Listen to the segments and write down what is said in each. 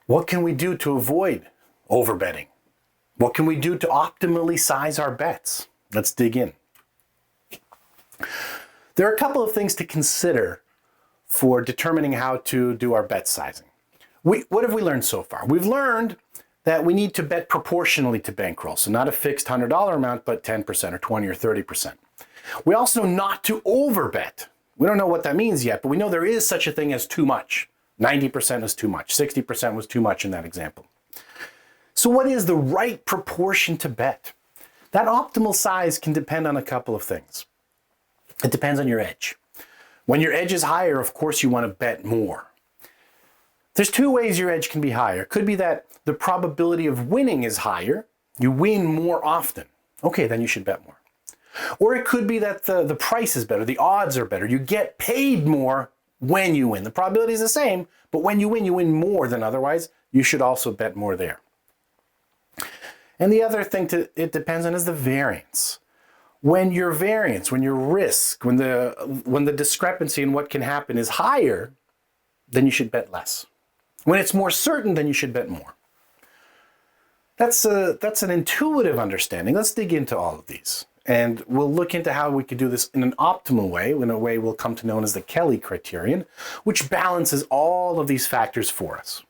What can we do to avoid overbetting? What can we do to optimally size our bets? Let's dig in. There are a couple of things to consider for determining how to do our bet sizing. What have we learned so far? We've learned that we need to bet proportionally to bankroll, so not a fixed $100 amount, but 10% or 20 or 30%. We also know not to overbet. We don't know what that means yet, but we know there is such a thing as too much. 90% is too much. 60% was too much in that example. So what is the right proportion to bet? That optimal size can depend on a couple of things. It depends on your edge. When your edge is higher, of course, you want to bet more. There's two ways your edge can be higher. It could be that the probability of winning is higher. You win more often. Okay, then you should bet more. Or it could be that the price is better, the odds are better. You get paid more when you win. The probability is the same, but when you win more than otherwise. You should also bet more there. And the other thing it depends on is the variance. When your variance, when your risk, when the discrepancy in what can happen is higher, then you should bet less. When it's more certain, then you should bet more. That's an intuitive understanding. Let's dig into all of these. And we'll look into how we could do this in an optimal way, in a way we'll come to know as the Kelly criterion, which balances all of these factors for us.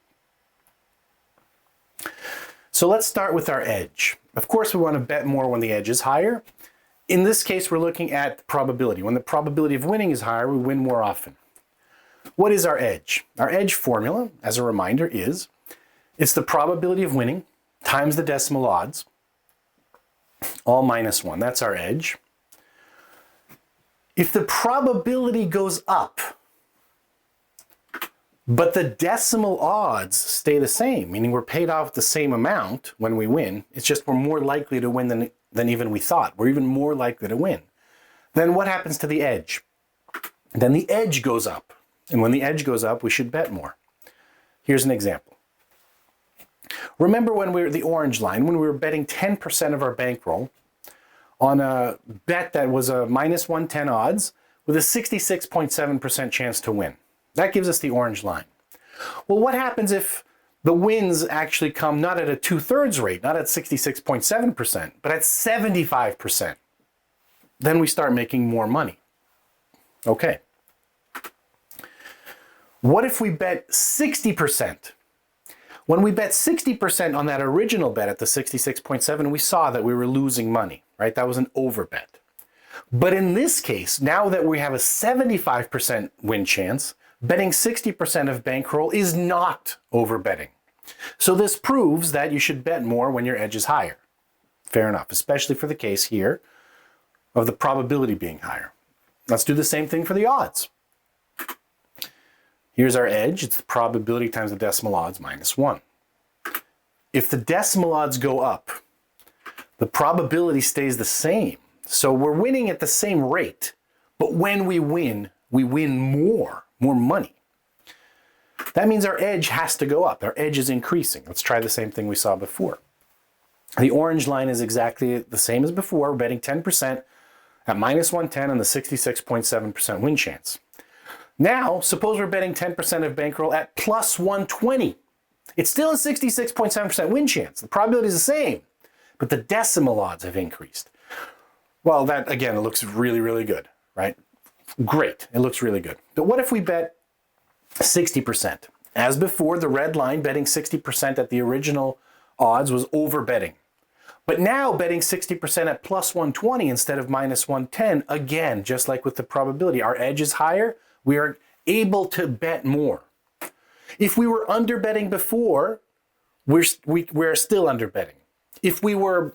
So let's start with our edge. Of course, we want to bet more when the edge is higher. In this case, we're looking at probability. When the probability of winning is higher, we win more often. What is our edge? Our edge formula, as a reminder, it's the probability of winning times the decimal odds, all -1. That's our edge. If the probability goes up, but the decimal odds stay the same, meaning we're paid off the same amount when we win, it's just we're more likely to win than even we thought. We're even more likely to win. Then what happens to the edge? Then the edge goes up. And when the edge goes up, we should bet more. Here's an example. Remember when we were the orange line, when we were betting 10% of our bankroll on a bet that was a -110 odds with a 66.7% chance to win. That gives us the orange line. Well, what happens if the wins actually come not at a 2/3 rate, not at 66.7%, but at 75%? Then we start making more money. Okay. What if we bet 60%? When we bet 60% on that original bet at the 66.7, we saw that we were losing money, right? That was an overbet. But in this case, now that we have a 75% win chance, betting 60% of bankroll is not overbetting. So this proves that you should bet more when your edge is higher. Fair enough, especially for the case here of the probability being higher. Let's do the same thing for the odds. Here's our edge. It's the probability times the decimal odds -1. If the decimal odds go up, the probability stays the same. So we're winning at the same rate, but when we win more money. That means our edge has to go up. Our edge is increasing. Let's try the same thing we saw before. The orange line is exactly the same as before. We're betting 10% at -110 and the 66.7% win chance. Now, suppose we're betting 10% of bankroll at +120. It's still a 66.7% win chance. The probability is the same, but the decimal odds have increased. Well, that, again, it looks really, really good, right? Great, it looks really good. But what if we bet 60%? As before, the red line, betting 60% at the original odds was overbetting. But now betting 60% at +120 instead of -110, again, just like with the probability, our edge is higher, we are able to bet more. If we were underbetting before, we're still underbetting. If we were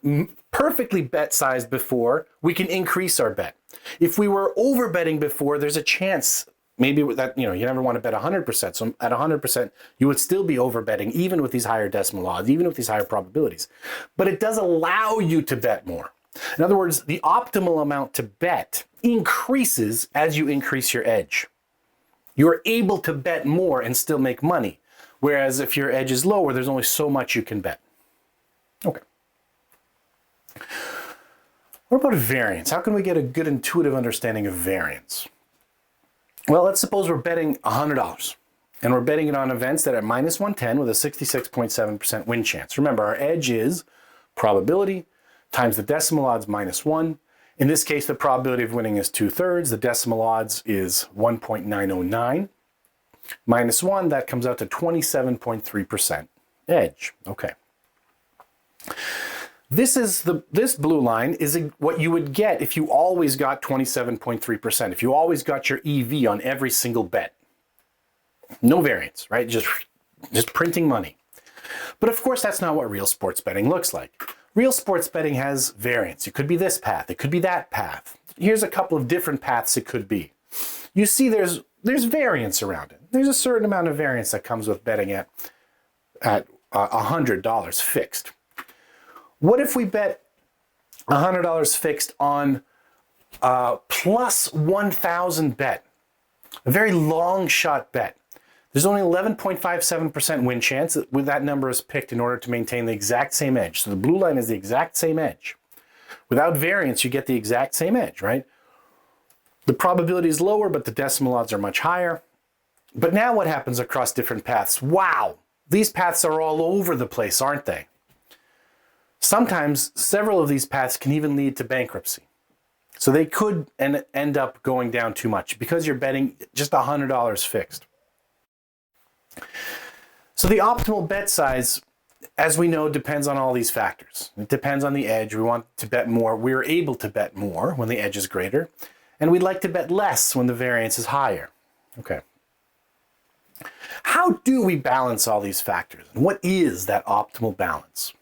perfectly bet sized before, we can increase our bet. If we were overbetting before, there's a chance maybe that, you never want to bet 100%. So at 100%, you would still be overbetting, even with these higher decimal odds, even with these higher probabilities. But it does allow you to bet more. In other words, the optimal amount to bet increases as you increase your edge. You're able to bet more and still make money. Whereas if your edge is lower, there's only so much you can bet. Okay. What about variance? How can we get a good intuitive understanding of variance? Well, let's suppose we're betting $100 And we're betting it on events that are minus 110 with a 66.7% win chance. Remember, our edge is probability times the decimal odds minus 1. In this case, the probability of winning is 2/3. The decimal odds is 1.909. Minus 1, that comes out to 27.3% edge. Okay. This blue line is what you would get if you always got 27.3%. If you always got your EV on every single bet. No variance, right? Just printing money. But of course, that's not what real sports betting looks like. Real sports betting has variance. It could be this path. It could be that path. Here's a couple of different paths it could be. You see there's variance around it. There's a certain amount of variance that comes with betting at $100 fixed. What if we bet $100 fixed on plus 1,000 bet? A very long shot bet. There's only 11.57% win chance. That number is picked in order to maintain the exact same edge. So the blue line is the exact same edge. Without variance, you get the exact same edge, right? The probability is lower, but the decimal odds are much higher. But now what happens across different paths? Wow, these paths are all over the place, aren't they? Sometimes several of these paths can even lead to bankruptcy. So they could end up going down too much because you're betting just $100 fixed. So the optimal bet size, as we know, depends on all these factors. It depends on the edge. We want to bet more. We're able to bet more when the edge is greater, and we'd like to bet less when the variance is higher. Okay. How do we balance all these factors? And what is that optimal balance?